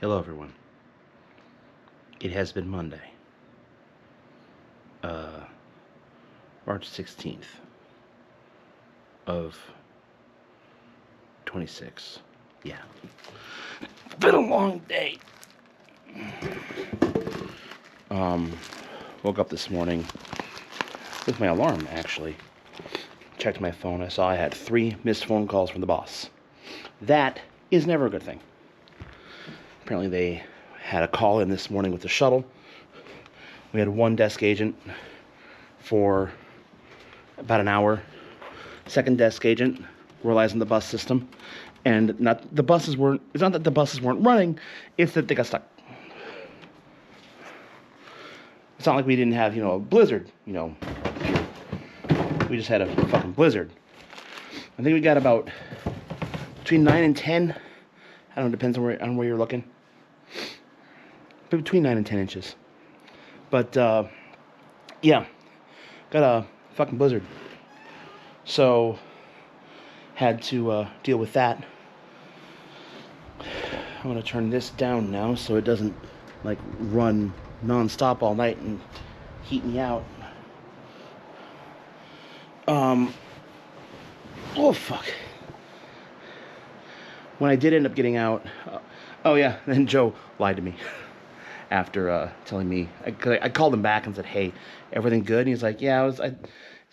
Hello, everyone. It has been Monday, uh, March 16th of 26. Yeah. It's been a long day. Woke up this morning with my alarm, actually. Checked my phone. I saw I had 3 missed phone calls from the boss. That is never a good thing. Apparently they had a call in this morning with the shuttle. We had one desk agent for about an hour. Second desk agent relies on the bus system, and it's not that the buses weren't running, it's that they got stuck. It's not like we didn't have, a blizzard, we just had a fucking blizzard. I think we got about between 9 and 10, I don't know, depends on where you're looking, but between 9 and 10 inches. But yeah, got a fucking blizzard. So had to deal with that. I'm gonna turn this down now so it doesn't run non-stop all night and heat me out. Oh fuck. When I did end up getting out, oh yeah, then Joe lied to me after telling me. I called him back and said, "Hey, everything good?" And he's like, "Yeah, it's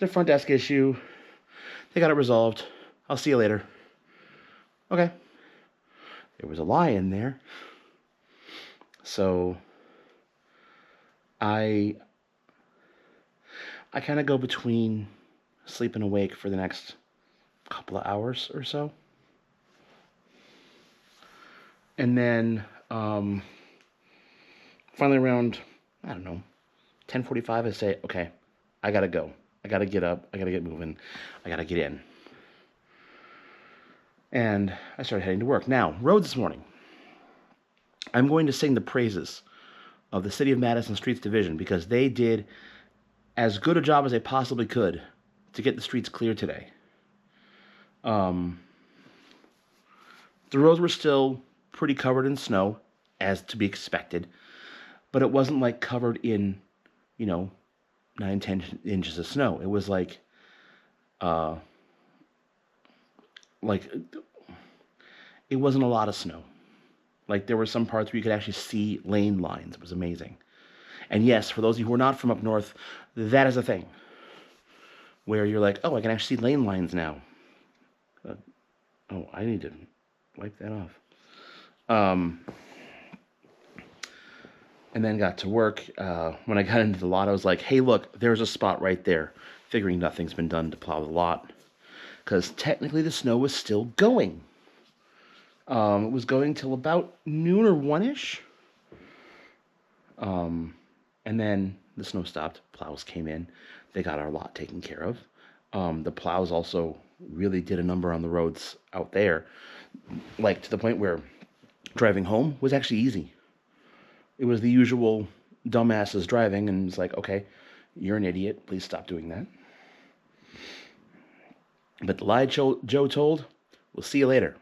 a front desk issue. They got it resolved. I'll see you later." Okay. There was a lie in there. So I kind of go between sleep and awake for the next couple of hours or so. And then finally around, I don't know, 10:45, I say, okay, I gotta go. I gotta get up. I gotta get moving. I gotta get in. And I started heading to work. Now, roads this morning. I'm going to sing the praises of the City of Madison Streets Division because they did as good a job as they possibly could to get the streets clear today. The roads were still pretty covered in snow, as to be expected, but it wasn't like covered in, 9, 10 inches of snow. It was like it wasn't a lot of snow. Like there were some parts where you could actually see lane lines. It was amazing. And yes, for those of you who are not from up north, that is a thing. Where you're like, oh, I can actually see lane lines now. I need to wipe that off. And then got to work. When I got into the lot, I was like, hey, look, there's a spot right there. Figuring nothing's been done to plow the lot. Because technically the snow was still going. It was going till about noon or 1-ish. And then the snow stopped. Plows came in. They got our lot taken care of. The plows also really did a number on the roads out there. Like to the point where driving home was actually easy. It was the usual dumbasses driving, and it's like, okay, you're an idiot. Please stop doing that. But the lie Joe told, we'll see you later.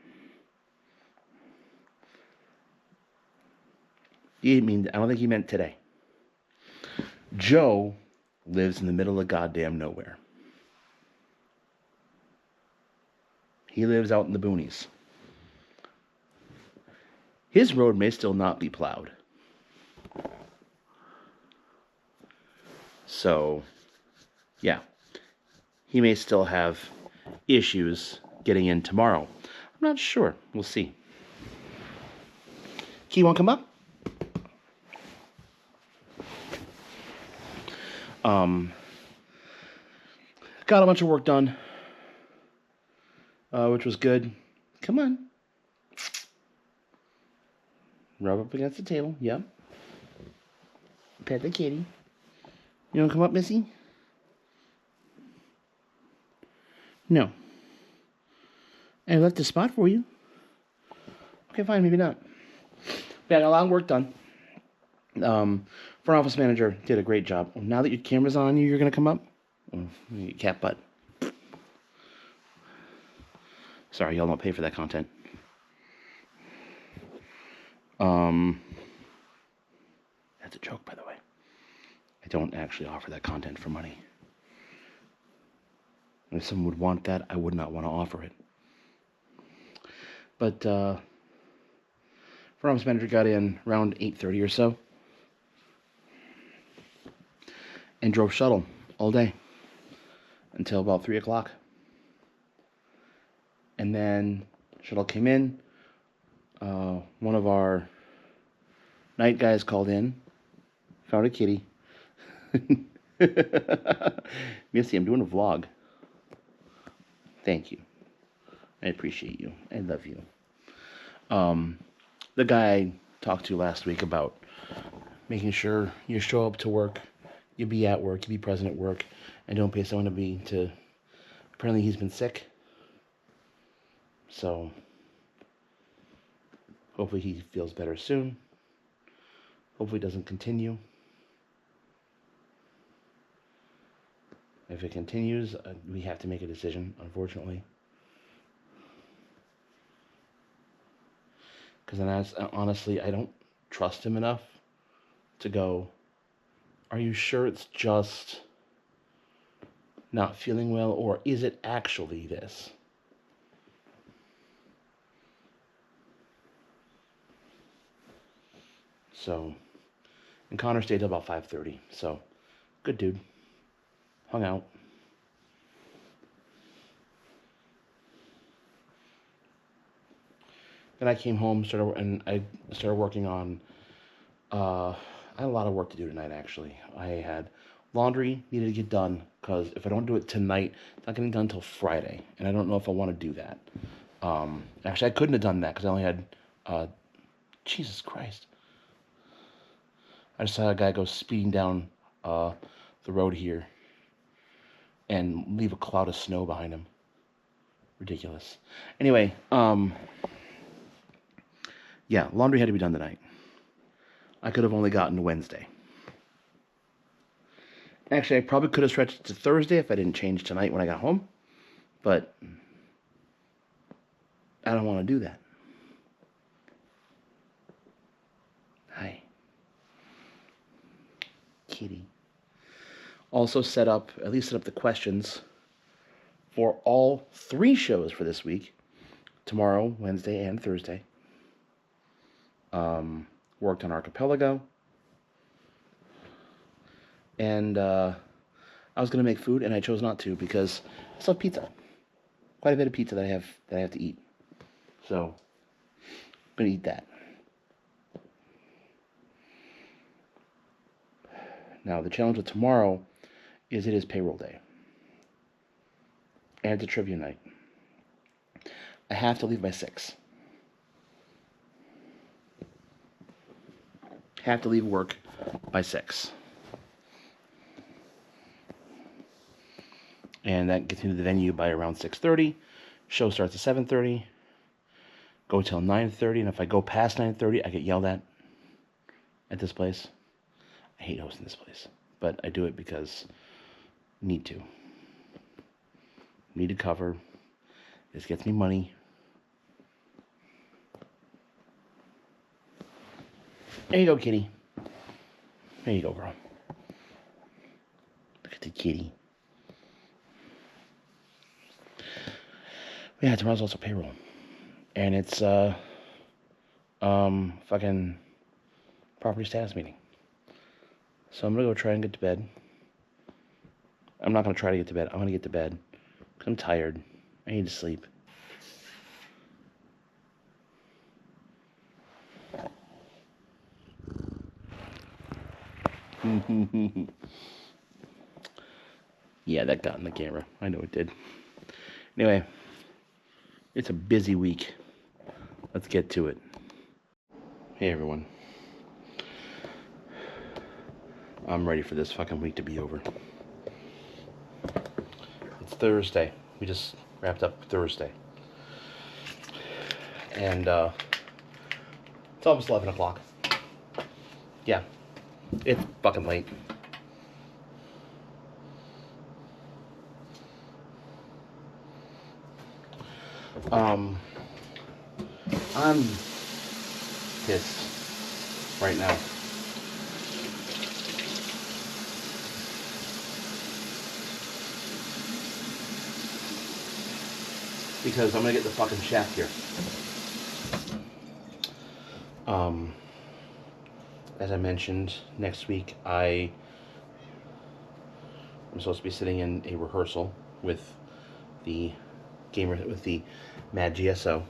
I don't think he meant today. Joe lives in the middle of goddamn nowhere. He lives out in the boonies. His road may still not be plowed. So, yeah. He may still have issues getting in tomorrow. I'm not sure. We'll see. Key, want to come up? Got a bunch of work done, which was good. Come on. Rub up against the table. Yep. Pet the kitty. You want to come up, Missy? No. I left a spot for you. Okay, fine, maybe not. Yeah, I got a lot of work done. Front office manager did a great job. Now that your camera's on you, you're going to come up? Oh, cat butt. Sorry, y'all don't pay for that content. Um, that's a joke, by the way. I don't actually offer that content for money. And if someone would want that, I would not want to offer it. But Front Office Manager got in around 8:30 or so, and drove shuttle all day until about 3 o'clock. And then shuttle came in. One of our night guys called in, found a kitty. Missy, I'm doing a vlog. Thank you. I appreciate you. I love you. The guy I talked to last week about making sure you show up to work, you be at work, you be present at work, and don't pay someone to. Apparently he's been sick. So hopefully he feels better soon. Hopefully it doesn't continue. If it continues, we have to make a decision, unfortunately. Because honestly, I don't trust him enough to go, are you sure it's just not feeling well, or is it actually this? So, and Connor stayed till about 5:30. So, good dude. Hung out. Then I came home, I started working on. I had a lot of work to do tonight. Actually, I had laundry needed to get done because if I don't do it tonight, it's not getting done until Friday, and I don't know if I want to do that. Actually, I couldn't have done that because I only had. Jesus Christ! I just saw a guy go speeding down the road here and leave a cloud of snow behind him. Ridiculous. Anyway, yeah, laundry had to be done tonight. I could have only gotten to Wednesday. Actually, I probably could have stretched it to Thursday if I didn't change tonight when I got home. But I don't want to do that. Hi. Kitty. Also at least set up the questions for all 3 shows for this week. Tomorrow, Wednesday, and Thursday. Worked on Archipelago. And I was going to make food, and I chose not to because I still have pizza. Quite a bit of pizza that I have to eat. So, I'm going to eat that. Now, the challenge with tomorrow is it is payroll day. And it's a trivia night. I have to leave by 6. Have to leave work by 6. And that gets me to the venue by around 6:30. Show starts at 7:30. Go till 9:30, and if I go past 9:30, I get yelled at this place. I hate hosting this place, but I do it because I need to. Need to cover. This gets me money. There you go, kitty. There you go, girl. Look at the kitty. Yeah, tomorrow's also payroll. And it's fucking property status meeting. So I'm gonna go try and get to bed. I'm not gonna try to get to bed. I'm gonna get to bed. Because I'm tired. I need to sleep. Yeah, that got in the camera. I know it did. Anyway, it's a busy week. Let's get to it. Hey, everyone. I'm ready for this fucking week to be over. It's Thursday. We just wrapped up Thursday. And, it's almost 11 o'clock. Yeah. It's fucking late. I'm pissed right now. Because I'm gonna get the fucking shaft here. As I mentioned, next week I'm supposed to be sitting in a rehearsal with the Mad GSO.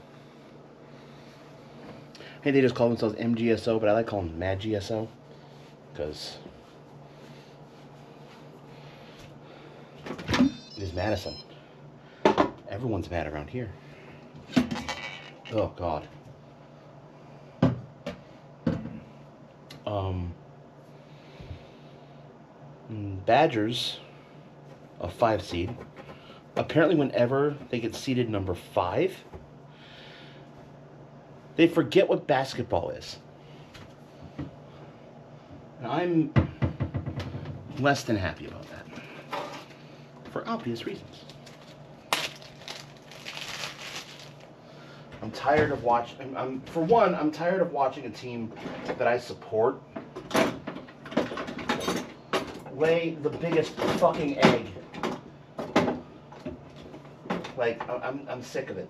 Hey, they just call themselves MGSO, but I like calling them Mad GSO because it is Madison. Everyone's mad around here. Oh God. Badgers, a 5 seed. Apparently, whenever they get seeded number 5, they forget what basketball is. And I'm less than happy about that, for obvious reasons. I'm tired of watching. For one, I'm tired of watching a team that I support lay the biggest fucking egg. Like, I'm sick of it.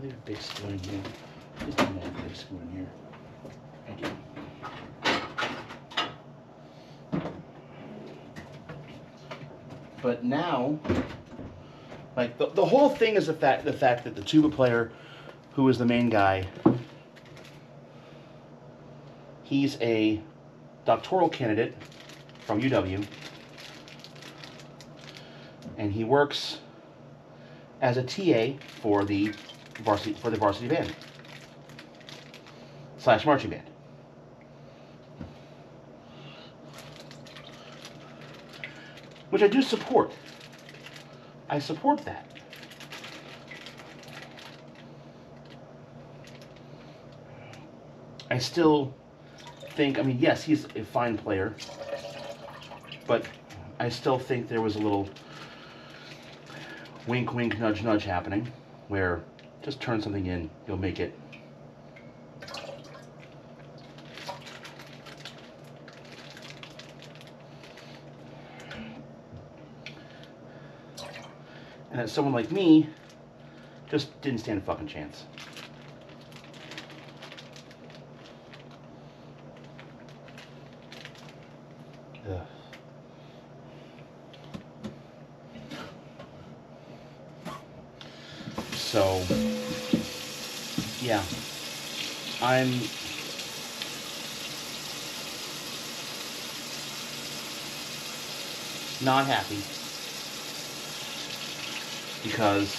Leave a big spoon in here. Just leave a big spoon in here. Thank you. But now, like, the whole thing is the fact that the tuba player, who is the main guy, he's a doctoral candidate from UW, and he works as a TA for the varsity band / marching band. Which I do support. I support that. I still think, I mean, yes, he's a fine player, but I still think there was a little wink, wink, nudge, nudge happening, where just turn something in, you'll make it. And that someone like me just didn't stand a fucking chance. Ugh. So, yeah, I'm not happy because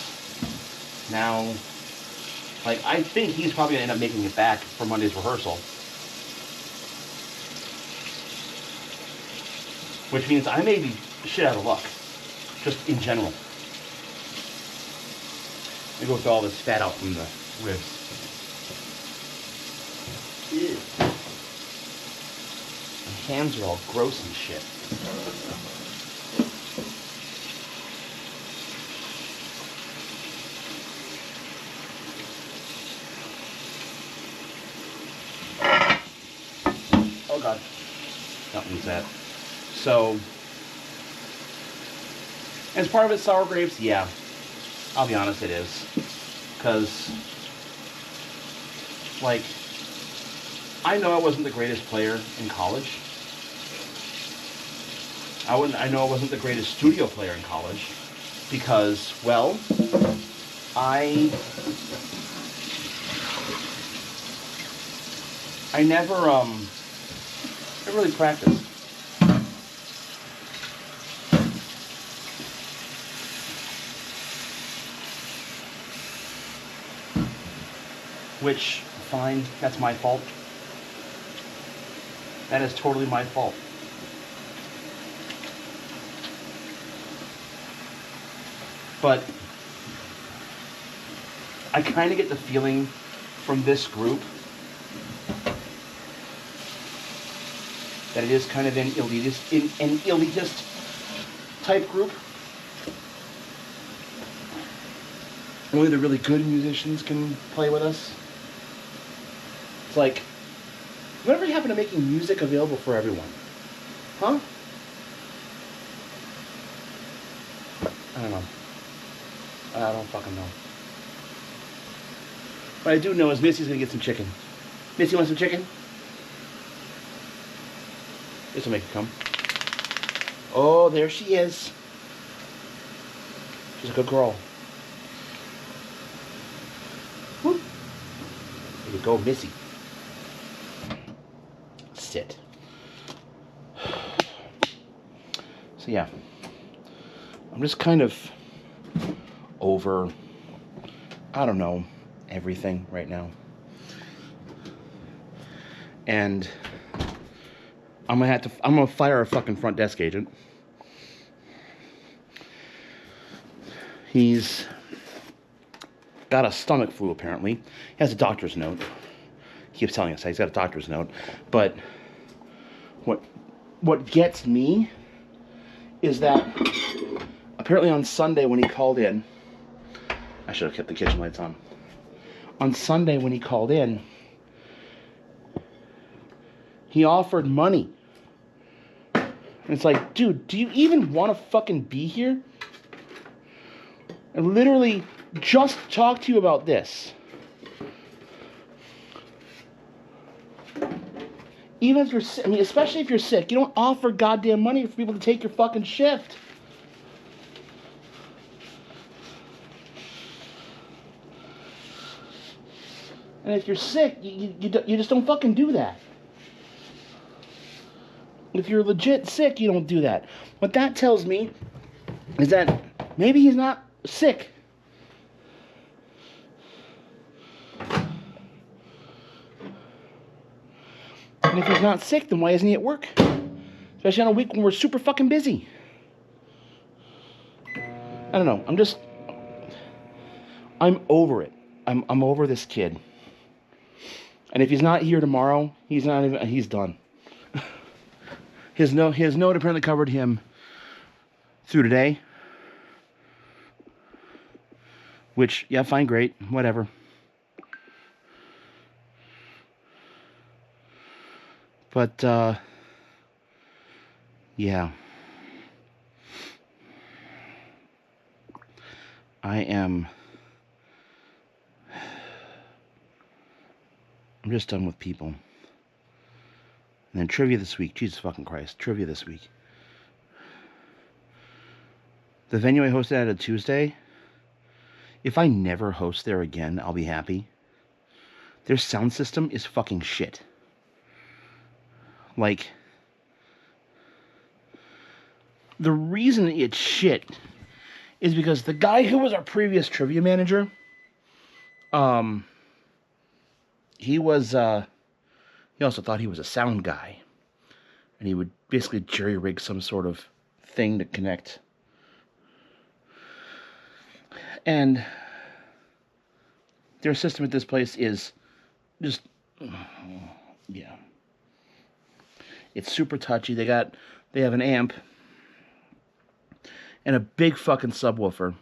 now, like, I think he's probably going to end up making it back for Monday's rehearsal. Which means I may be shit out of luck, just in general. Let me go with all this fat out from the ribs. Ew. My hands are all gross and shit. Oh God. Don't lose that. So, as part of it, sour grapes, yeah. I'll be honest, it is. Because, like, I know I wasn't the greatest player in college. I know I wasn't the greatest studio player in college. Because, well, I never really practiced. Which, fine, that's my fault. That is totally my fault. But I kind of get the feeling from this group that it is kind of an elitist type group. only the really good musicians can play with us. It's like, whatever happened to making music available for everyone? Huh? I don't know. I don't fucking know. What I do know is Missy's gonna get some chicken. Missy wants some chicken? This will make her come. Oh, there she is. She's a good girl. Whoop. There you go, Missy. Sit. So yeah, I'm just kind of over, I don't know, everything right now. And I'm gonna fire a fucking front desk agent. He's got a stomach flu, apparently. He has a doctor's note. He keeps telling us that he's got a doctor's note. But what gets me is that apparently on Sunday when he called in, I should have kept the kitchen lights on. On Sunday when he called in, he offered money. And it's like, dude, do you even want to fucking be here? I literally just talked to you about this. Even if you're sick, I mean, especially if you're sick, you don't offer goddamn money for people to take your fucking shift. And if you're sick, you just don't fucking do that. If you're legit sick, you don't do that. What that tells me is that maybe he's not sick. And if he's not sick, then why isn't he at work? Especially on a week when we're super fucking busy. I don't know. I'm over it. I'm over this kid. And if he's not here tomorrow, he's done. His note apparently covered him through today. Which, yeah, fine, great, whatever. But, yeah. I'm just done with people. And then trivia this week. Jesus fucking Christ. Trivia this week. The venue I hosted at a Tuesday, if I never host there again, I'll be happy. Their sound system is fucking shit. Like, the reason it's shit is because the guy who was our previous trivia manager, he also thought he was a sound guy. And he would basically jerry-rig some sort of thing to connect. And their system at this place is just, yeah. It's super touchy. They have an amp and a big fucking subwoofer.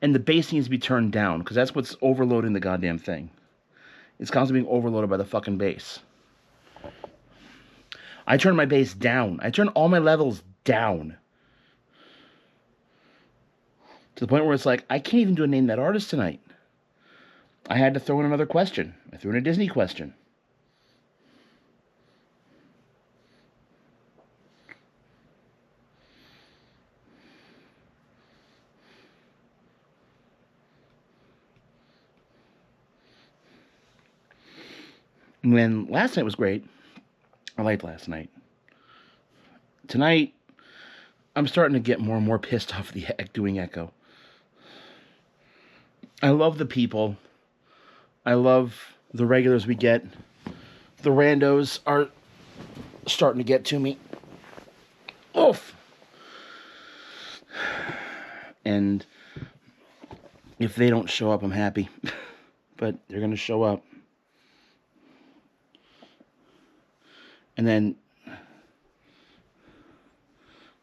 And the bass needs to be turned down, because that's what's overloading the goddamn thing. It's constantly being overloaded by the fucking bass. I turn my bass down. I turn all my levels down. To the point where it's like, I can't even do a Name That Artist tonight. I had to throw in another question. I threw in a Disney question. When last night was great, I liked last night. Tonight, I'm starting to get more and more pissed off the doing Echo. I love the people. I love the regulars we get. The randos are starting to get to me. Oof. And if they don't show up, I'm happy. But they're going to show up. And then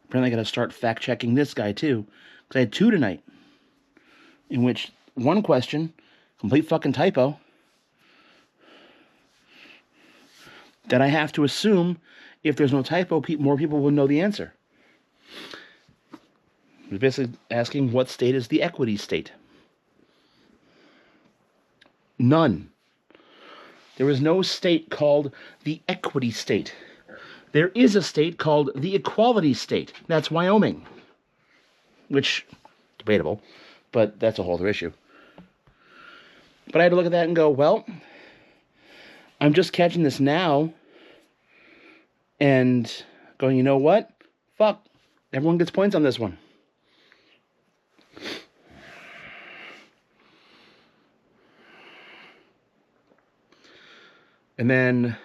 apparently I got to start fact-checking this guy too, because I had two tonight, in which one question, complete fucking typo, that I have to assume if there's no typo, more people will know the answer. It's basically asking what state is the equity state. None. There is no state called the equity state. There is a state called the equality state. That's Wyoming. Which, debatable, but that's a whole other issue. But I had to look at that and go, well, I'm just catching this now and going, you know what? Fuck. Everyone gets points on this one. And then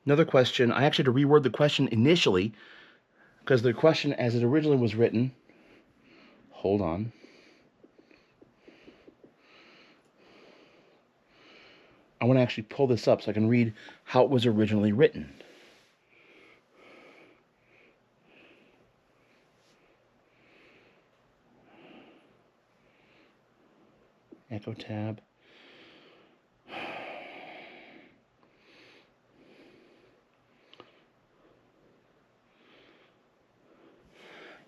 another question. I actually had to reword the question initially because the question as it originally was written. Hold on. I want to actually pull this up so I can read how it was originally written. Echo tab.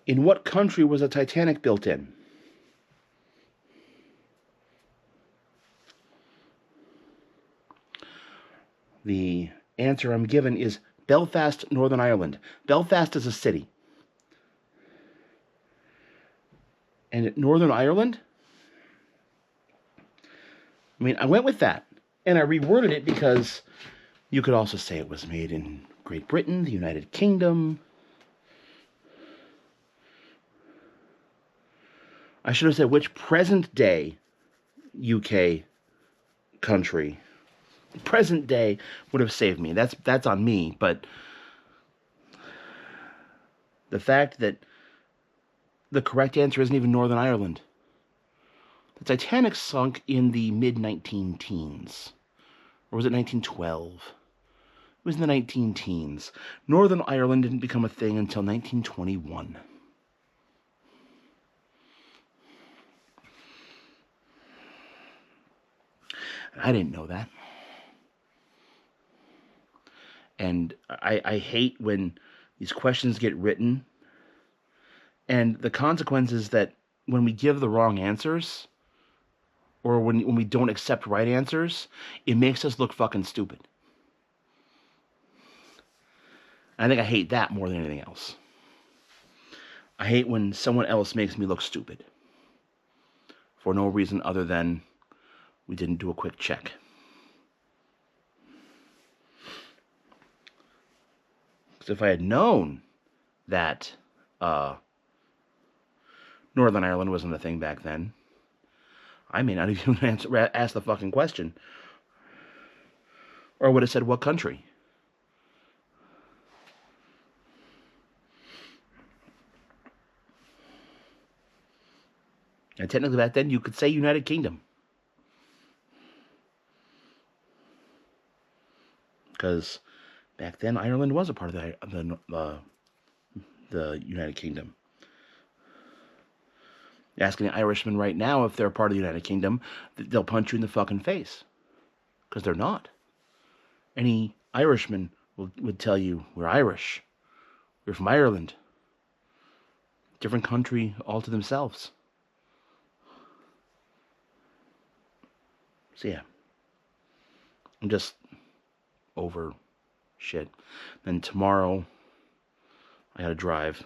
In what country was the Titanic built in? The answer I'm given is Belfast, Northern Ireland. Belfast is a city. And Northern Ireland? I mean, I went with that. And I reworded it because you could also say it was made in Great Britain, the United Kingdom. I should have said which present-day UK country. Present day would have saved me. That's on me, but the fact that the correct answer isn't even Northern Ireland. The Titanic sunk in the mid-19 teens. Or was it 1912? It was in the 19 teens. Northern Ireland didn't become a thing until 1921. I didn't know that. And I hate when these questions get written. And the consequences that when we give the wrong answers, or when we don't accept right answers, it makes us look fucking stupid. And I think I hate that more than anything else. I hate when someone else makes me look stupid. For no reason other than we didn't do a quick check. Because if I had known that Northern Ireland wasn't a thing back then, I may not even ask the fucking question. Or I would have said, what country? And technically back then, you could say United Kingdom. Because back then, Ireland was a part of the United Kingdom. Asking an Irishman right now if they're a part of the United Kingdom, they'll punch you in the fucking face. Because they're not. Any Irishman would tell you, we're Irish. We're from Ireland. Different country all to themselves. So yeah. I'm just over shit. Then tomorrow, I gotta drive.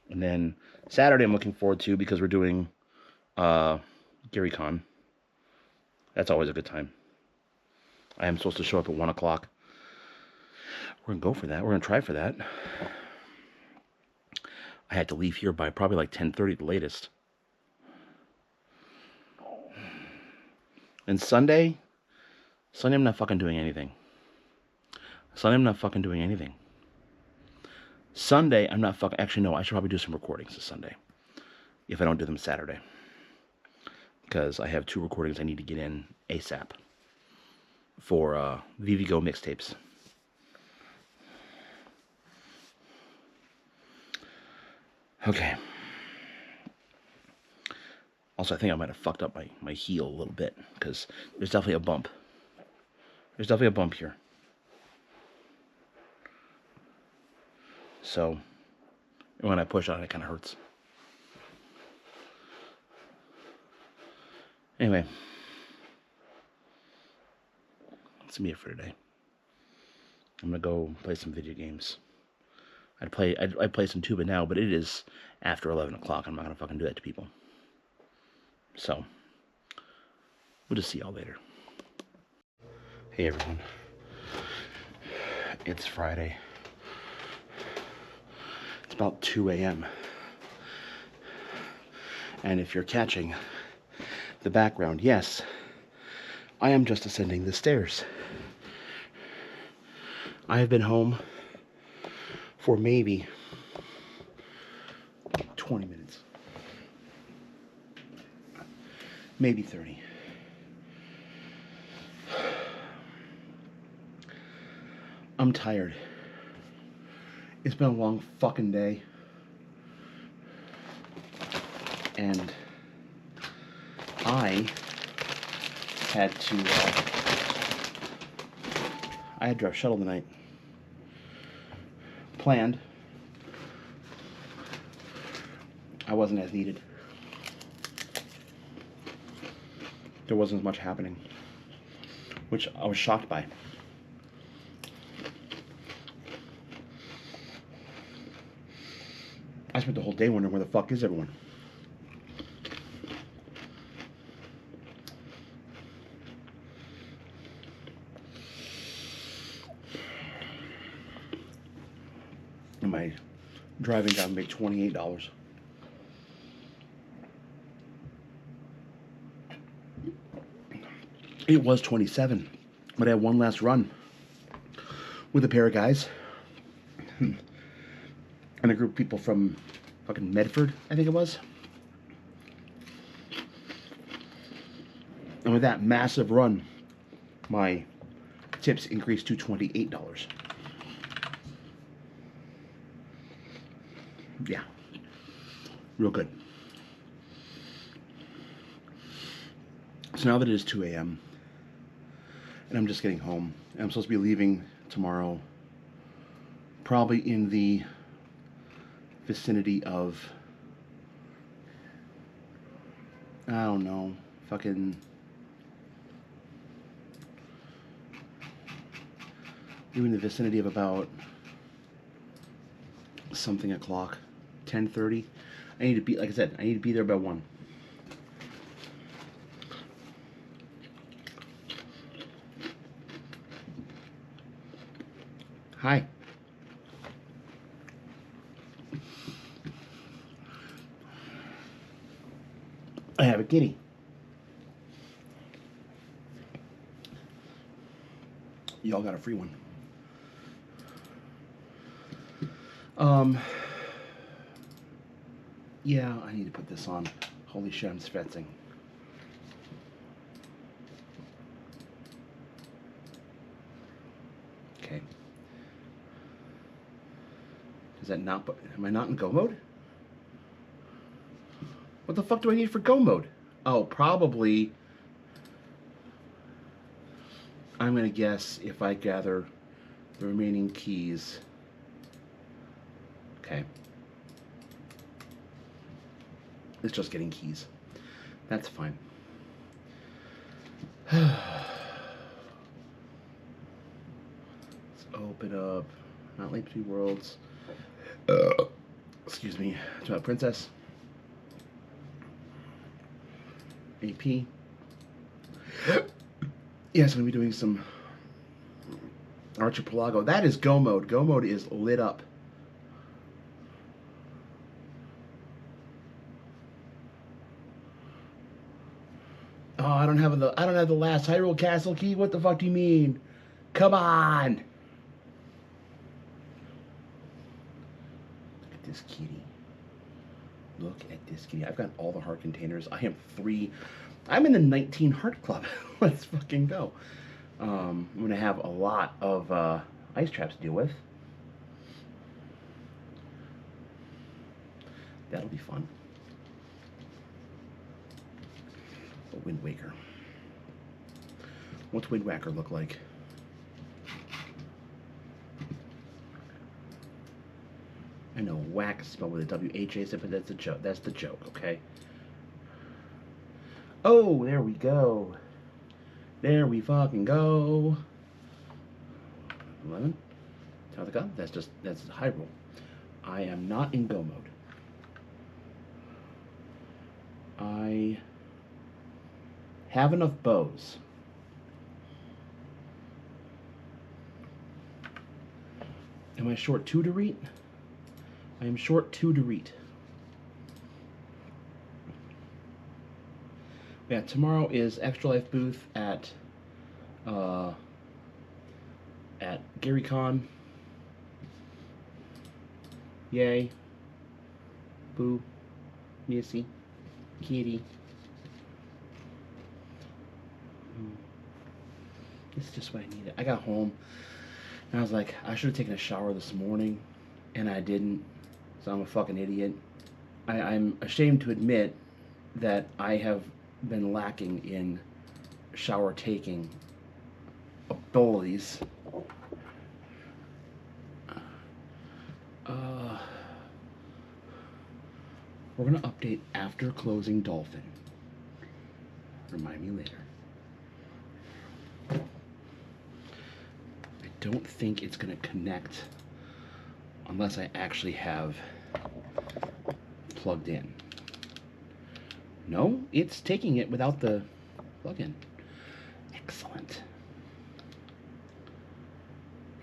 And then Saturday I'm looking forward to because we're doing GaryCon. That's always a good time. I am supposed to show up at 1 o'clock. We're going to go for that. We're going to try for that. I had to leave here by probably like 10:30 at the latest. And Sunday I'm not fucking doing anything. Sunday I'm not fucking doing anything. Sunday, I'm not fucking... Actually, no, I should probably do some recordings this Sunday. If I don't do them Saturday. Because I have 2 recordings I need to get in ASAP. For VVGO mixtapes. Okay. Also, I think I might have fucked up my heel a little bit, because there's definitely a bump. There's definitely a bump here. So, when I push on it, it kind of hurts. Anyway. That's me for today. I'm gonna go play some video games. I'd play some tuba now, but it is after 11 o'clock. I'm not gonna fucking do that to people. So, we'll just see y'all later. Hey everyone. It's Friday. It's about 2 a.m. And if you're catching the background, yes, I am just ascending the stairs. I have been home for maybe 20 minutes. Maybe 30. I'm tired. It's been a long fucking day. And I had to drive shuttle tonight. Planned. I wasn't as needed. There wasn't as much happening, which I was shocked by. I spent the whole day wondering where the fuck is everyone. And my driving got me $28. It was 27, but I had one last run with a pair of guys and a group of people from fucking Medford, I think it was. And with that massive run, my tips increased to $28. Yeah, real good. So now that it is 2 a.m. and I'm just getting home, and I'm supposed to be leaving tomorrow, probably in the vicinity of, I don't know, fucking in the vicinity of about something o'clock, 10:30. I need to be, like I said, I need to be there by 1. Hi. I have a kitty. Y'all got a free one. Yeah, I need to put this on. Holy shit, I'm sweating. Okay. Is that not, am I not in go mode? What the fuck do I need for go mode? Oh, probably, I'm gonna guess if I gather the remaining keys. Okay. It's just getting keys. That's fine. Let's open up Not Late Between Worlds. Excuse me. Twilight Princess. AP. Yes, I'm going to be doing some Archipelago. That is Go Mode. Go Mode is lit up. Oh, I don't have the last Hyrule Castle key. What the fuck do you mean? Come on. Look at this kitty. Look at this kitty. I've got all the heart containers. I'm in the 19 heart club. Let's fucking go. I'm going to have a lot of ice traps to deal with. That'll be fun. A Wind Waker. What's Wind Waker look like? I know whack is spelled with a W-H-A, but that's a joke. That's the joke, okay? Oh, there we go. There we fucking go. 11. Tower of the God. That's high roll. I am not in go mode. I have enough bows. Am I short 2 to read? I am short 2 to read. Yeah, tomorrow is Extra Life booth at Gary Con. Yay. Boo. Missy. Kitty. This is just what I needed. I got home and I was like, I should have taken a shower this morning, and I didn't, so I'm a fucking idiot. I'm ashamed to admit that I have been lacking in shower taking abilities. We're going to update after closing Dolphin. Remind me later. I don't think it's going to connect unless I actually have plugged in. No, it's taking it without the plug-in. Excellent.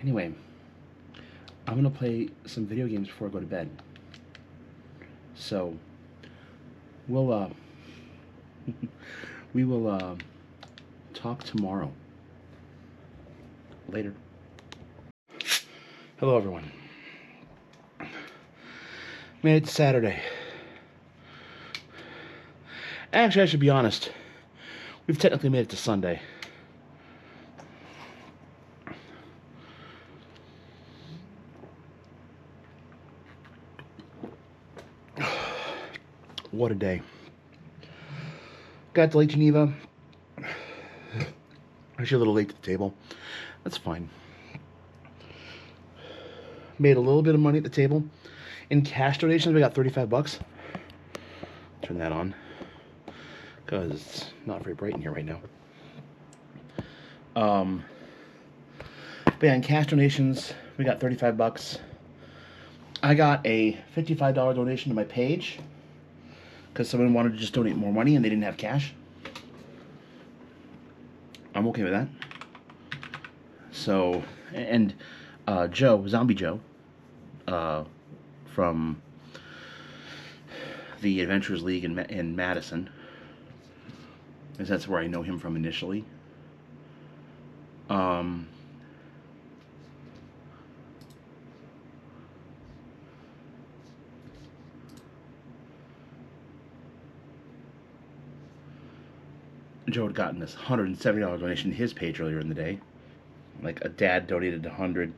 Anyway, I'm going to play some video games before I go to bed. So, we'll, we will, talk tomorrow. Later. Hello, everyone. Made it to Saturday. Actually, I should be honest. We've technically made it to Sunday. What a day. Got to Lake Geneva. Actually a little late to the table. That's fine. Made a little bit of money at the table. In cash donations, we got 35 bucks. Turn that on, because it's not very bright in here right now. But yeah, in cash donations, we got 35 bucks. I got a $55 donation to my page, because someone wanted to just donate more money and they didn't have cash. I'm okay with that. So, and Joe, Zombie Joe, from the Adventurers League in Madison, because that's where I know him from initially. Joe had gotten this $170 donation to his page earlier in the day. Like, a dad donated 100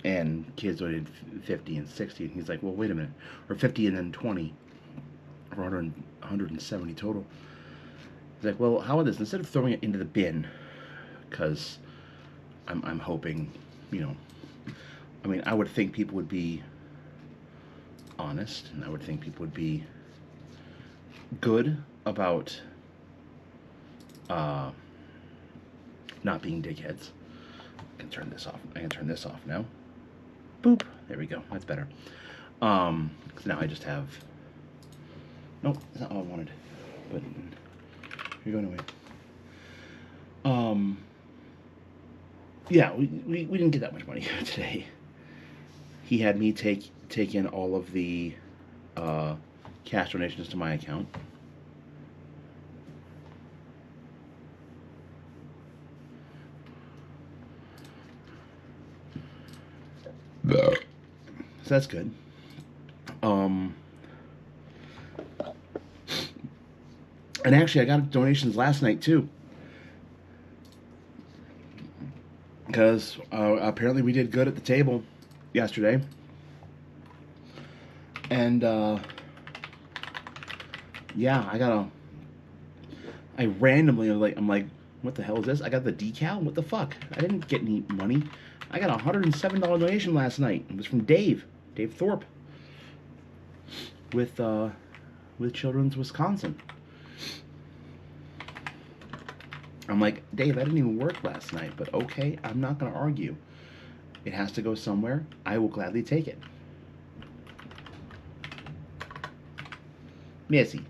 and kids donated 50 and 60, and he's like, well, wait a minute, or 50 and then 20 for 170 total. He's like, well, how about this, instead of throwing it into the bin, because I'm hoping, you know, I mean, I would think people would be honest, and I would think people would be good about not being dickheads. I can turn this off. I can turn this off now. Boop. There we go. That's better. So now I just have... Nope, that's not all I wanted. But you're going away. Yeah, we didn't get that much money today. He had me take in all of the cash donations to my account. So that's good. And actually, I got donations last night too, because apparently we did good at the table yesterday, and Yeah, I randomly I'm like, what the hell is this? I got the decal. What the fuck? I didn't get any money. I got a $107 donation last night. It was from Dave Thorpe, with Children's Wisconsin. I'm like, Dave, I didn't even work last night, but okay, I'm not going to argue. It has to go somewhere. I will gladly take it. Missy.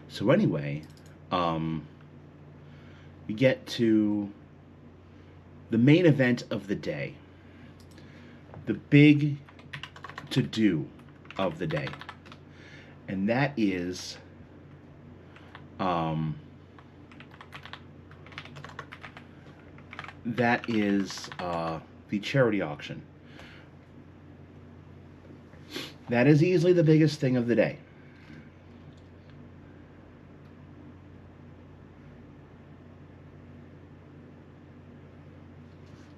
So anyway, we get to the main event of the day. The big to-do of the day. And that is the charity auction. That is easily the biggest thing of the day.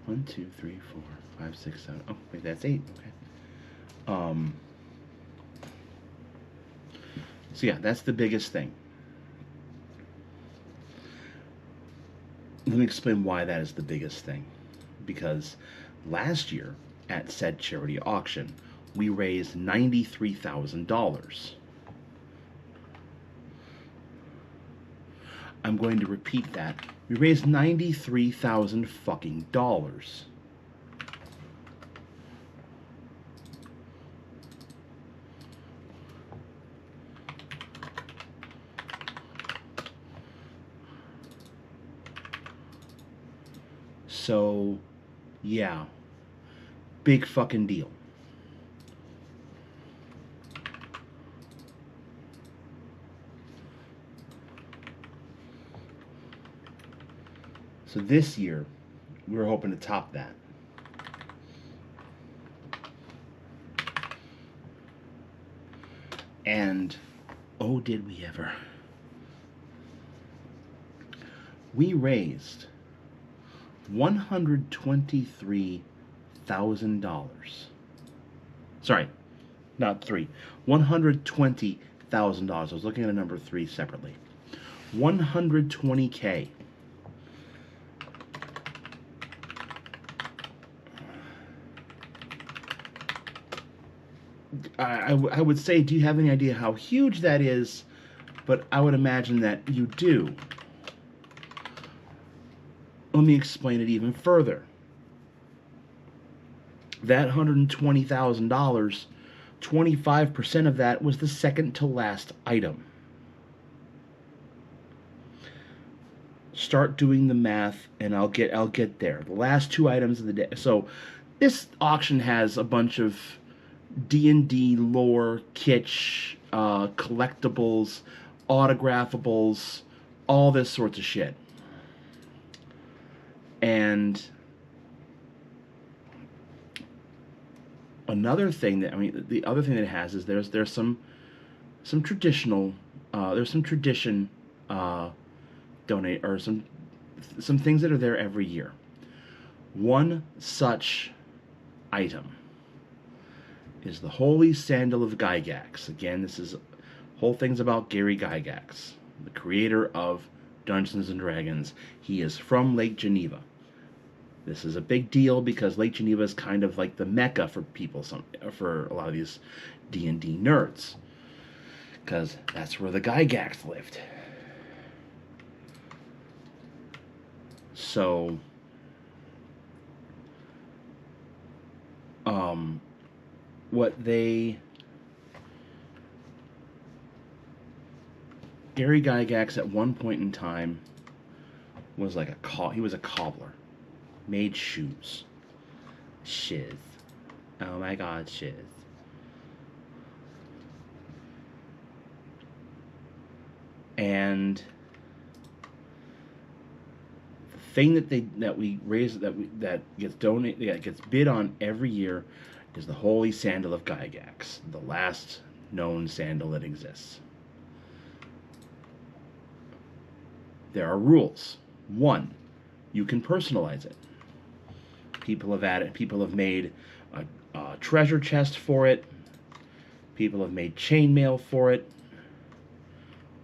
One, two, three, four, five, six, seven. Oh, wait, that's 8. Okay. So yeah, that's the biggest thing. Let me explain why that is the biggest thing. Because last year at said charity auction, we raised $93,000. I'm going to repeat that. We raised $93,000 fucking dollars. So, yeah. Big fucking deal. So this year, we're hoping to top that. And, oh, did we ever. We raised $123,000. Sorry, not 3. $120,000. I was looking at a number 3 separately. $120K. I would say, do you have any idea how huge that is? But I would imagine that you do. Let me explain it even further. That $120,000, 25% of that was the second to last item. Start doing the math, and I'll get there. The last 2 items of the day. So, this auction has a bunch of D&D lore, kitsch, collectibles, autographables, all this sorts of shit. And another thing that, the other thing that it has is there's some traditional, there's some tradition donate, or some things that are there every year. One such item is the Holy Sandal of Gygax. Again, whole thing's about Gary Gygax, the creator of Dungeons and Dragons. He is from Lake Geneva. This is a big deal because Lake Geneva is kind of like the mecca for for a lot of these D&D nerds, because that's where the Gygax lived. So, Gary Gygax at one point in time was like he was a cobbler. Made shoes. Shiz. Oh my god, shiz. And the thing that we raise, that gets donated, that gets bid on every year, is the Holy Sandal of Gygax, the last known sandal that exists. There are rules. 1, you can personalize it. People have made a treasure chest for it. People have made chainmail for it.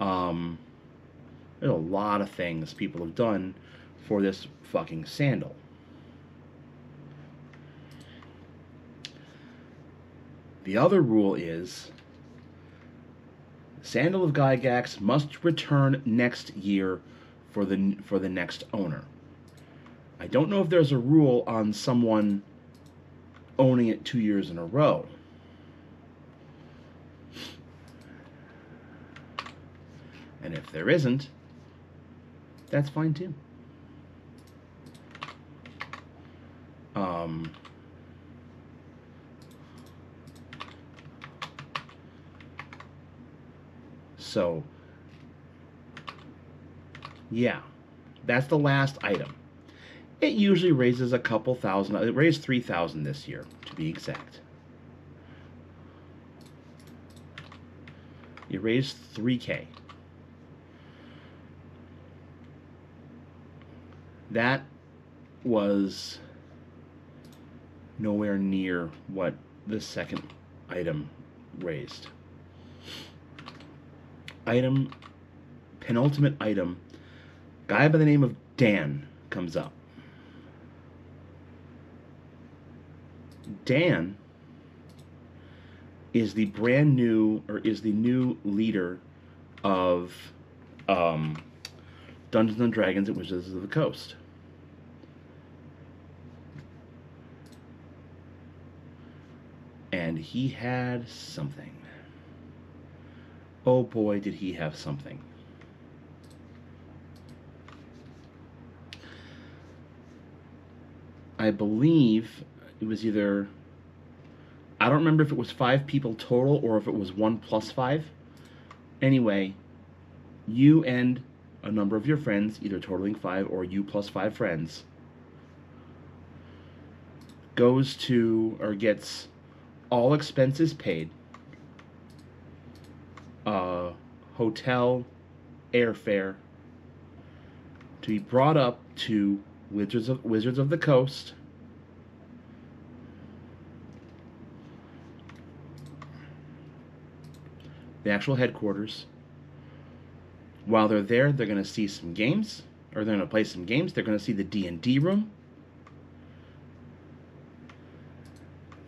There's a lot of things people have done for this fucking sandal. The other rule is Sandal of Gygax must return next year for the next owner. I don't know if there's a rule on someone owning it 2 years in a row. And if there isn't, that's fine too. So, yeah, that's the last item. It usually raises a couple thousand. It raised 3,000 this year, to be exact. It raised 3K. That was nowhere near what the second item raised. Penultimate item, guy by the name of Dan comes up. Dan is the new leader of Dungeons and Dragons at Wizards of the Coast. And he had something. Oh boy, did he have something. I believe it was either, I don't remember if it was 5 people total or if it was 1 plus 5. Anyway, you and a number of your friends, either totaling 5 or you plus 5 friends, goes to or gets all expenses paid, hotel, airfare, to be brought up to Wizards of the Coast, the actual headquarters. While they're there, they're going to see some games, or they're going to play some games. They're going to see the D&D room.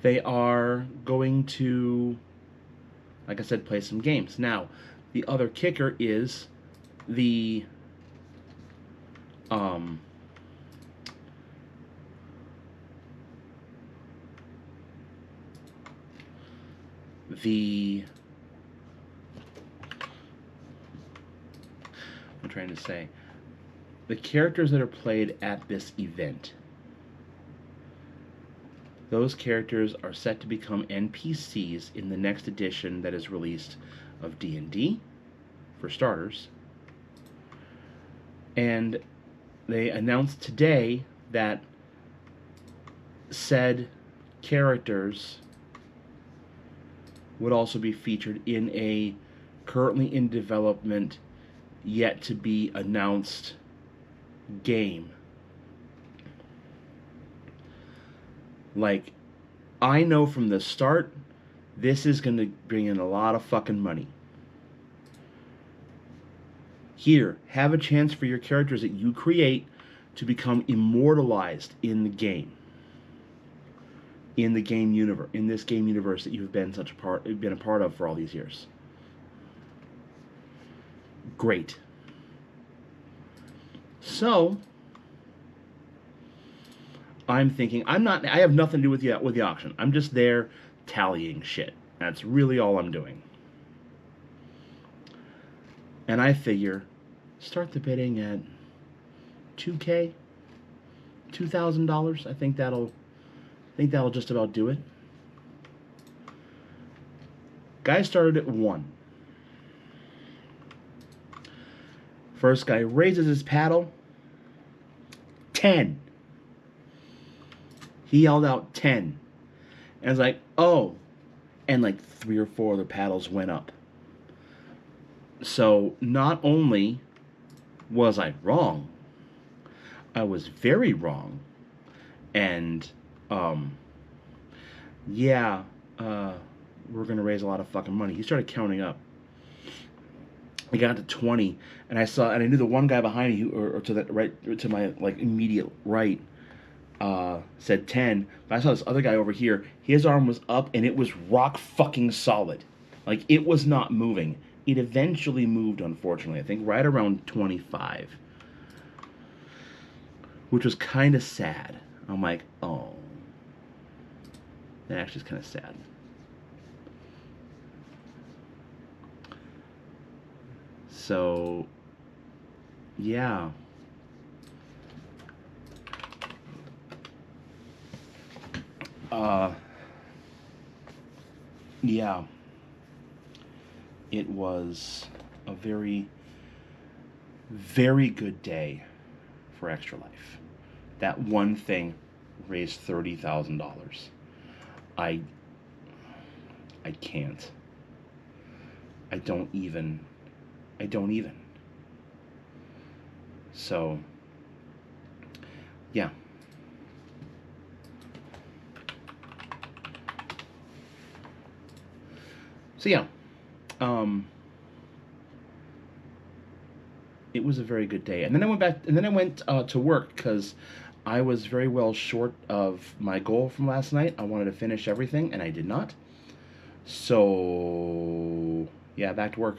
They are going to, like I said, play some games. Now, the other kicker is the I'm trying to say, the characters that are played at this event, those characters are set to become NPCs in the next edition that is released of D&D, for starters. And they announced today that said characters would also be featured in a currently in development, yet to be announced game. Like, I know from the start, this is going to bring in a lot of fucking money. Here, have a chance for your characters that you create to become immortalized in the game. In the game universe, in this game universe that you've been a part of for all these years. Great. So, I'm thinking, I have nothing to do with the auction. I'm just there tallying shit. That's really all I'm doing. And I figure, start the bidding at $2,000, $2,000. I think that'll just about do it. Guy started at 1. First guy raises his paddle. 10. He yelled out 10. And I was like, oh. And like 3 or 4 other paddles went up. So not only was I wrong, I was very wrong. And we're going to raise a lot of fucking money. He started counting up. I got to 20, and I knew the one guy behind me, or to that right, to my like immediate right, said 10. But I saw this other guy over here. His arm was up, and it was rock fucking solid. Like, it was not moving. It eventually moved, unfortunately. I think right around 25, which was kind of sad. I'm like, oh, that actually is kind of sad. So, yeah. Yeah. It was a very, very good day for Extra Life. That one thing raised $30,000. I can't. I don't even. So, yeah. So, yeah. It was a very good day. And then I went back, and then I went to work because I was very well short of my goal from last night. I wanted to finish everything, and I did not. So, yeah, back to work.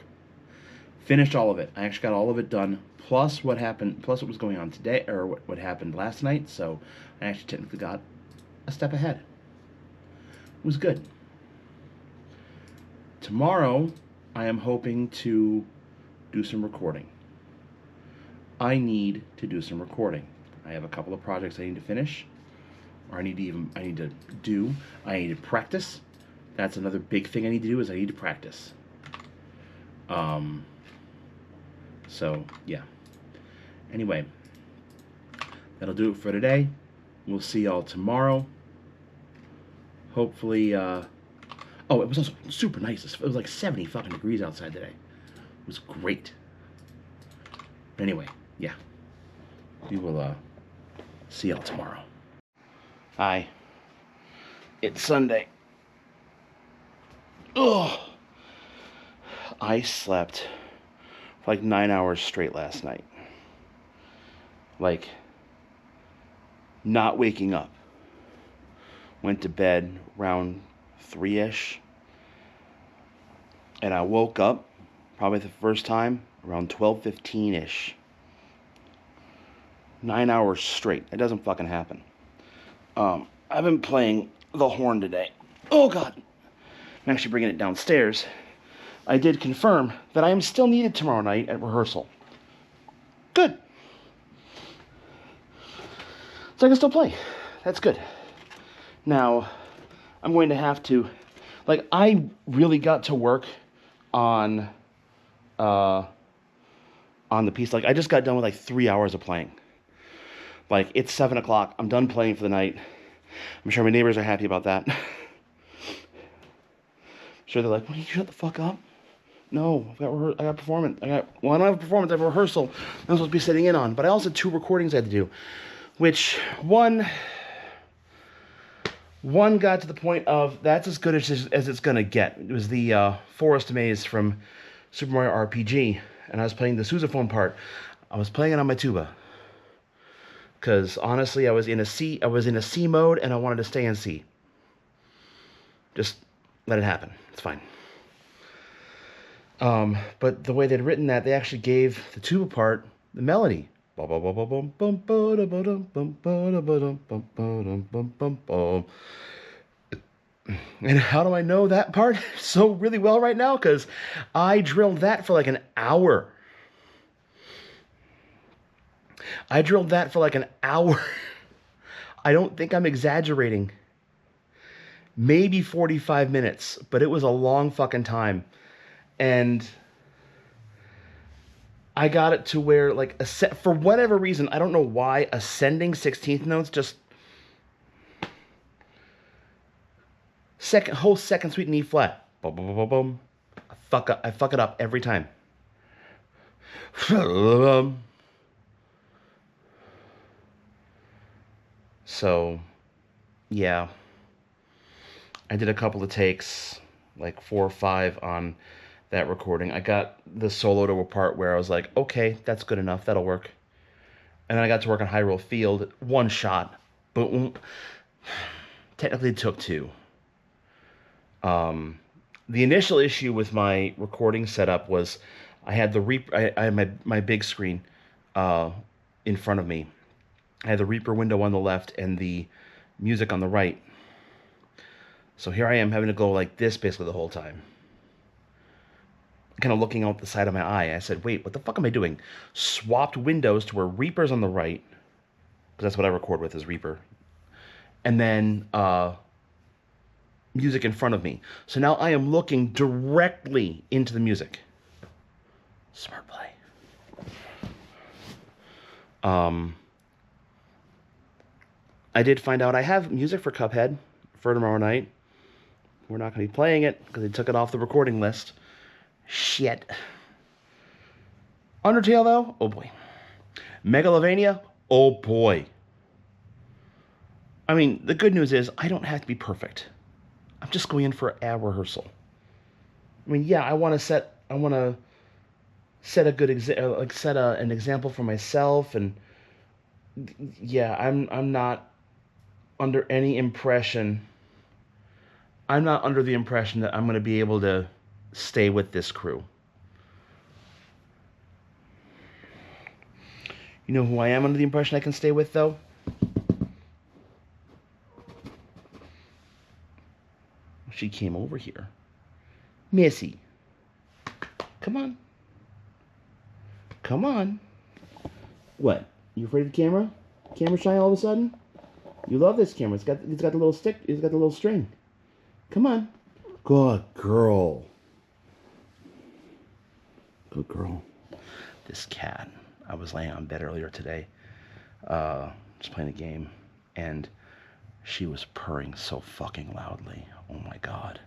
Finished all of it. I actually got all of it done, plus what was going on today, or what happened last night. So I actually technically got a step ahead. It was good. Tomorrow, I am hoping to do some recording. I need to do some recording. I have a couple of projects I need to finish, or I need to do. I need to practice. That's another big thing I need to do, is I need to practice. So, yeah. Anyway, that'll do it for today. We'll see y'all tomorrow. Hopefully, oh, it was also super nice. It was like 70 fucking degrees outside today. It was great. But anyway, yeah. We will, see y'all tomorrow. Hi. It's Sunday. Ugh. I slept for like 9 hours straight last night. Like, not waking up. Went to bed around 3-ish. And I woke up, probably the first time, around 12:15-ish. 9 hours straight. It doesn't fucking happen. I've been playing the horn today. Oh, God. I'm actually bringing it downstairs. I did confirm that I am still needed tomorrow night at rehearsal. Good. So I can still play. That's good. Now, I'm going to have to... Like, I really got to work on the piece. Like, I just got done with like 3 hours of playing. Like, it's 7 o'clock. I'm done playing for the night. I'm sure my neighbors are happy about that. I'm sure they're like, "Will you shut the fuck up?" No, I got performance. Well, I don't have a performance. I have a rehearsal I'm supposed to be sitting in on. But I also had 2 recordings I had to do, which one got to the point of that's as good as it's gonna get. It was the Forest Maze from Super Mario RPG, and I was playing the sousaphone part. I was playing it on my tuba because honestly, I was in a C mode, and I wanted to stay in C. Just let it happen. It's fine. But the way they'd written that, they actually gave the tuba part the melody. And how do I know that part so really well right now? Because I drilled that for like an hour. I don't think I'm exaggerating. Maybe 45 minutes, but it was a long fucking time. And I got it to where, like, for whatever reason, I don't know why, ascending 16th notes just... whole second suite in E flat. Boom, boom, boom, boom, boom. I fuck it up every time. So, yeah. I did a couple of takes. like 4 or 5 on that recording. I got the solo to a part where I was like, okay, that's good enough. That'll work. And then I got to work on Hyrule Field, one shot. Boom. Technically, it took 2. The initial issue with my recording setup was I had the I had my big screen in front of me. I had the Reaper window on the left and the music on the right. So here I am having to go like this basically the whole time. Kind of looking out the side of my eye. I said, wait, what the fuck am I doing? Swapped windows to where Reaper's on the right, because that's what I record with is Reaper. And then music in front of me. So now I am looking directly into the music. Smart play. I did find out I have music for Cuphead for tomorrow night. We're not going to be playing it because they took it off the recording list. Shit. Undertale, though? Oh, boy. Megalovania? Oh, boy. I mean, the good news is I don't have to be perfect. I'm just going in for a rehearsal. I mean, yeah, I want to set a good an example for myself, and yeah, I'm not under any impression. I'm not under the impression that I'm going to be able to stay with this crew. You know who I am under the impression I can stay with, though? She came over here. Missy. Come on. Come on. What? You afraid of the camera? Camera shy all of a sudden? You love this camera. It's got the little stick. It's got the little string. Come on. Good girl. Good girl. This cat. I was laying on bed earlier today, just playing a game, and she was purring so fucking loudly. Oh my god.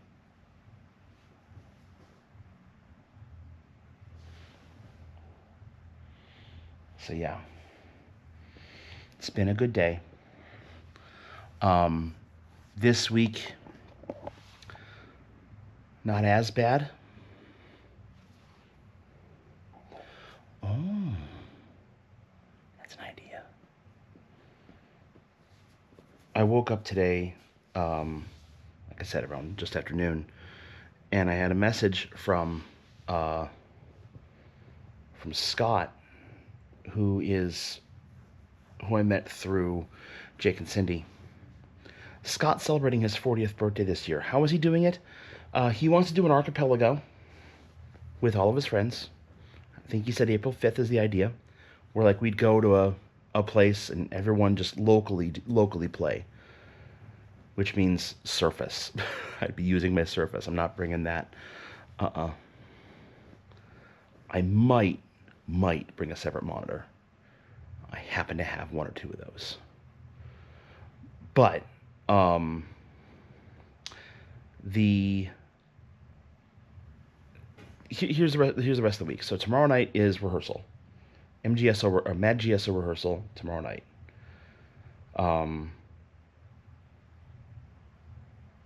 So yeah, it's been a good day. This week, not as bad. Oh, that's an idea. I woke up today, like I said, around just after noon, and I had a message from Scott, who I met through Jake and Cindy. Scott's celebrating his 40th birthday this year. How is he doing it? He wants to do an archipelago with all of his friends. I think he said April 5th is the idea, where like we'd go to a place and everyone just locally play, which means Surface. I'd be using my Surface. I'm not bringing that. I might bring a separate monitor. I happen to have 1 or 2 of those. But here's the rest of the week. So tomorrow night is rehearsal. Mad GSO rehearsal tomorrow night.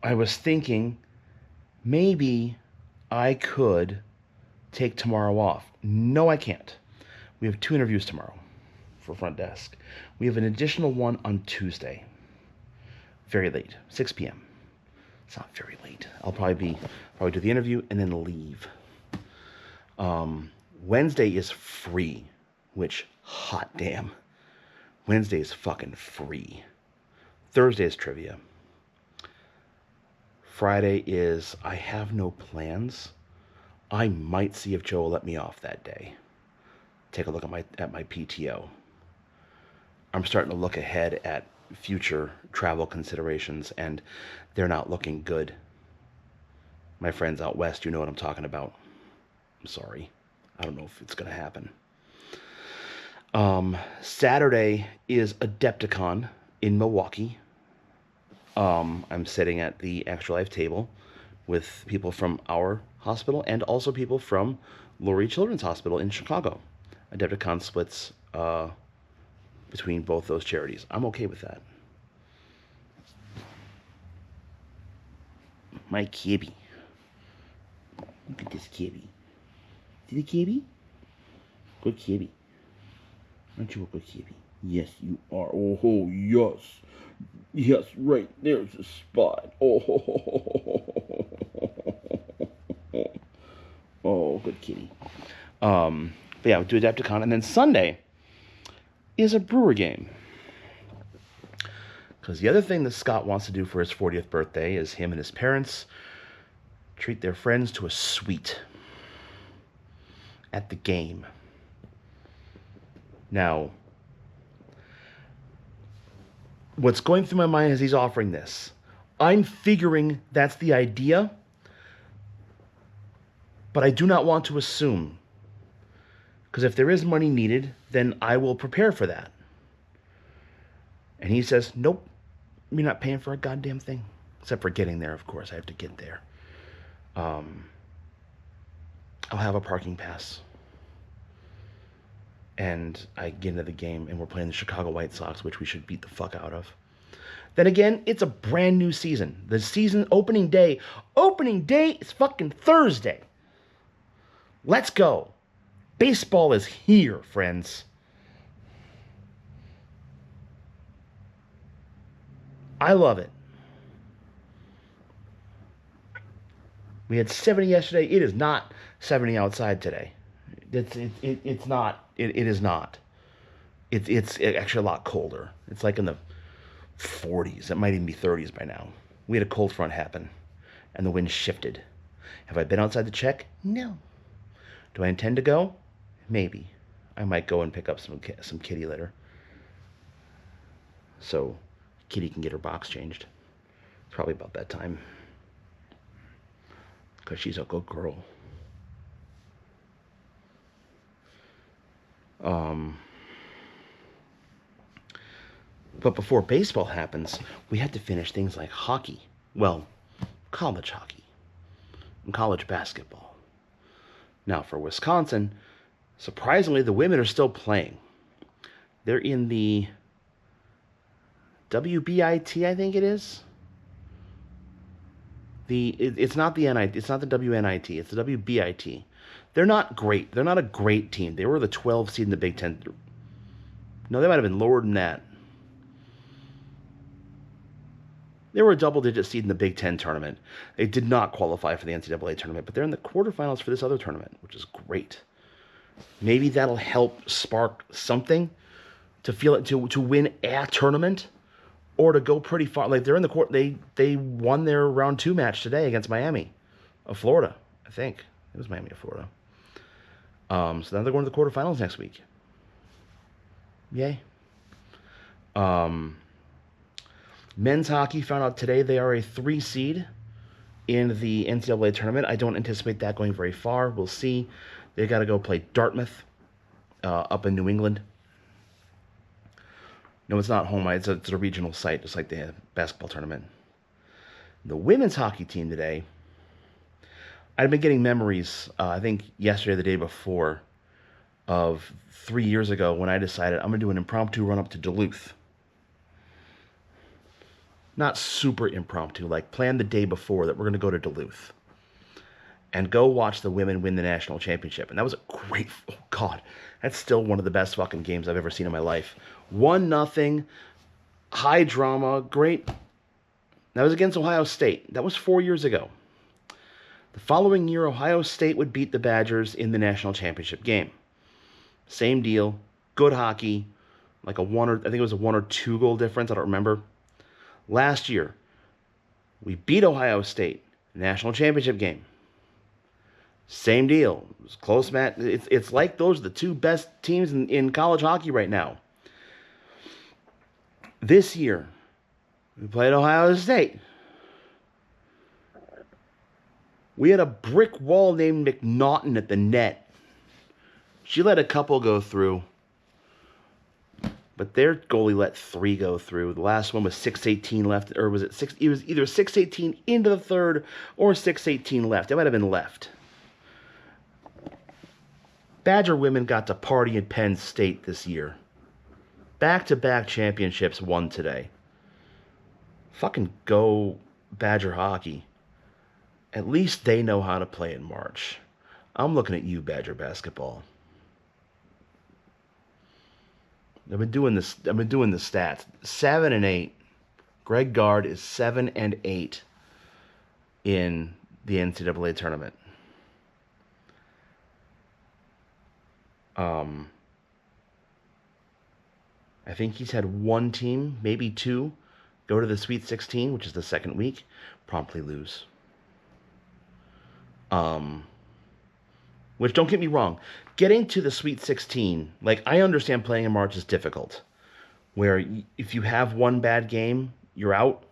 I was thinking maybe I could take tomorrow off. No, I can't. We have 2 interviews tomorrow for front desk. We have an additional one on Tuesday. Very late, 6 p.m. It's not very late. I'll probably do the interview and then leave. Wednesday is free, which, hot damn. Wednesday is fucking free. Thursday is trivia. Friday is I have no plans. I might see if Joe will let me off that day. Take a look at my PTO. I'm starting to look ahead at future travel considerations, and they're not looking good. My friends out west, you know what I'm talking about. I'm sorry. I don't know if it's going to happen. Saturday is Adepticon in Milwaukee. I'm sitting at the Extra Life table with people from our hospital and also people from Lurie Children's Hospital in Chicago. Adepticon splits between both those charities. I'm okay with that. My kibby. Look at this kitty. See the kitty? Good kitty. Aren't you a good kitty? Yes, you are. Oh, yes. Yes, right there's a spot. Oh, oh, good kitty. But yeah, we'll do Adepticon. And then Sunday is a Brewer game. Because the other thing that Scott wants to do for his 40th birthday is him and his parents treat their friends to a suite at the game. Now, what's going through my mind as he's offering this, I'm figuring that's the idea, but I do not want to assume. Because if there is money needed, then I will prepare for that. And he says, nope, you're not paying for a goddamn thing. Except for getting there, of course. I have to get there. I'll have a parking pass. And I get into the game, and we're playing the Chicago White Sox, which we should beat the fuck out of. Then again, it's a brand new season. The season opening day is fucking Thursday. Let's go. Baseball is here, friends. I love it. We had 70 yesterday. It is not 70 outside today. It's not. It is not. It's actually a lot colder. It's like in the 40s. It might even be 30s by now. We had a cold front happen, and the wind shifted. Have I been outside to check? No. Do I intend to go? Maybe. I might go and pick up some kitty litter, so Kitty can get her box changed. It's probably about that time, because she's a good girl. But before baseball happens, we had to finish things like hockey. Well, college hockey and college basketball. Now, for Wisconsin, surprisingly, the women are still playing. They're in the WBIT, I think it is. It's not the NIT. It's not the WNIT. It's the WBIT. They're not great. They're not a great team. They were the 12th seed in the Big Ten. No, they might have been lower than that. They were a double-digit seed in the Big Ten tournament. They did not qualify for the NCAA tournament, but they're in the quarterfinals for this other tournament, which is great. Maybe that'll help spark something to feel it to win a tournament, or to go pretty far. Like they're in the court. They won their round 2 match today against Miami of Florida. I think it was Miami of Florida. So now they're going to the quarterfinals next week. Yay. Men's hockey found out today they are a 3 seed in the NCAA tournament. I don't anticipate that going very far. We'll see. They got to go play Dartmouth up in New England. No, it's not home. It's a regional site, just like the basketball tournament. The women's hockey team today, I've been getting memories, I think yesterday or the day before, of 3 years ago when I decided I'm going to do an impromptu run up to Duluth. Not super impromptu, like planned the day before that we're going to go to Duluth and go watch the women win the national championship. And that was a great, oh God, that's still one of the best fucking games I've ever seen in my life. 1-0, high drama, great. That was against Ohio State. That was 4 years ago. The following year, Ohio State would beat the Badgers in the national championship game. Same deal, good hockey, like I think it was a 1 or 2 goal difference, I don't remember. Last year, we beat Ohio State, national championship game. Same deal. It was close match. It's like those are the 2 best teams in college hockey right now. This year, we played Ohio State. We had a brick wall named McNaughton at the net. She let a couple go through, but their goalie let 3 go through. The last one was 6:18 left, or was it 6? It was either 6:18 into the third or 6:18 left. It might have been left. Badger women got to party in Penn State this year. Back-to-back championships won today. Fucking go Badger hockey. At least they know how to play in March. I'm looking at you, Badger basketball. I've been doing this. I've been doing the stats. 7-8. Greg Gard is 7-8 in the NCAA tournament. I think he's had one team, maybe two, go to the Sweet 16, which is the second week, promptly lose. Which, don't get me wrong, getting to the Sweet 16, like, I understand playing in March is difficult, where if you have one bad game, you're out.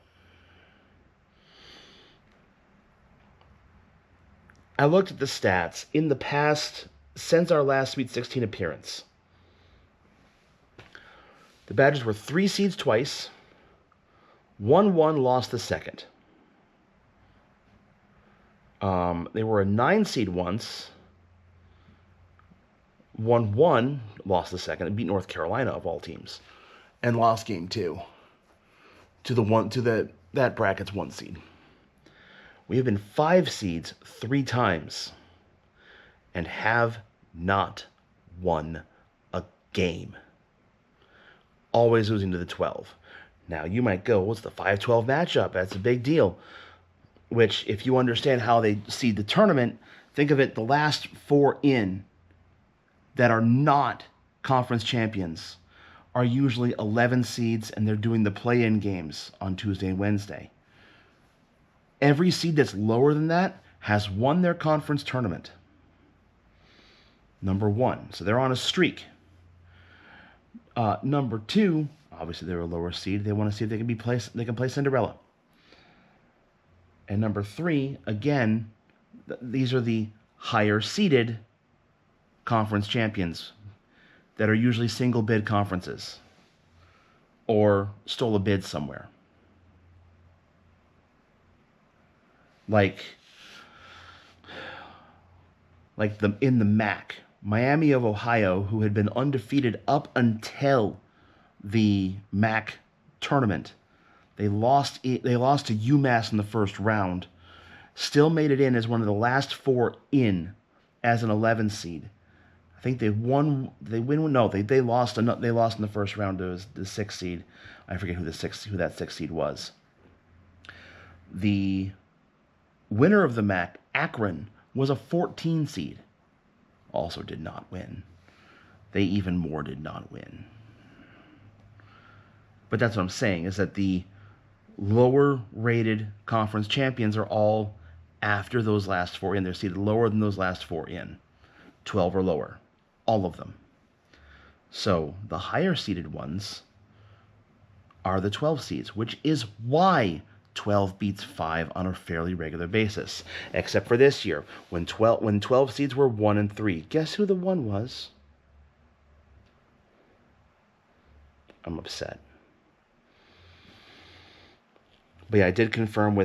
I looked at the stats. In the past, since our last Sweet 16 appearance, the Badgers were 3 seeds twice, 1-1, lost the second. They were a 9 seed once, 1-1, lost the second, and beat North Carolina of all teams, and lost game 2 to that bracket's 1 seed. We have been 5 seeds 3 times and have not won a game. Always losing to the 12. Now, you might go, what's the 5-12 matchup? That's a big deal. Which, if you understand how they seed the tournament, think of it, the last 4 in that are not conference champions are usually 11 seeds, and they're doing the play-in games on Tuesday and Wednesday. Every seed that's lower than that has won their conference tournament. Number 1. So they're on a streak. Number 2, obviously they're a lower seed. They want to see if they can play Cinderella. And number 3, again, these are the higher seeded conference champions that are usually single bid conferences or stole a bid somewhere. Like in the MAC, Miami of Ohio, who had been undefeated up until the MAC tournament. They lost to UMass in the first round. Still made it in as one of the last 4 in as an 11 seed. I think they won. They lost. They lost in the first round to the 6th seed. I forget who that 6th seed was. The winner of the MAC, Akron, was a 14 seed. Also did not win. They even more did not win. But that's what I'm saying, is that the lower rated conference champions are all after those last 4 in. They're seated lower than those last 4 in. 12 or lower. All of them. So the higher seeded ones are the 12 seeds, which is why 12 beats 5 on a fairly regular basis. Except for this year, when 12 seeds were 1 and 3. Guess who the 1 was? I'm upset. But yeah, I did confirm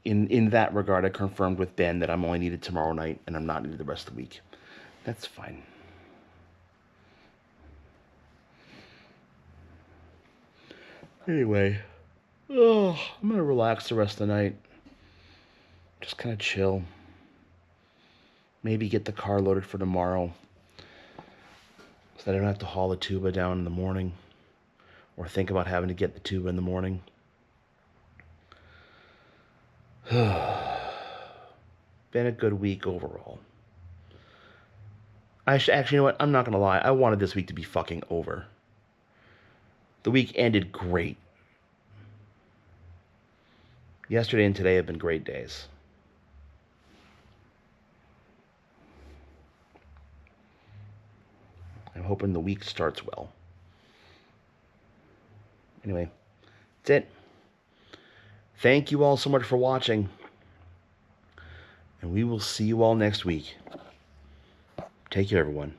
in that regard, I confirmed with Ben that I'm only needed tomorrow night and I'm not needed the rest of the week. That's fine. Anyway, I'm going to relax the rest of the night. Just kind of chill. Maybe get the car loaded for tomorrow so that I don't have to haul the tuba down in the morning or think about having to get the tuba in the morning. Been a good week overall. Actually, you know what? I'm not going to lie. I wanted this week to be fucking over. The week ended great. Yesterday and today have been great days. I'm hoping the week starts well. Anyway, that's it. Thank you all so much for watching. And we will see you all next week. Take care, everyone.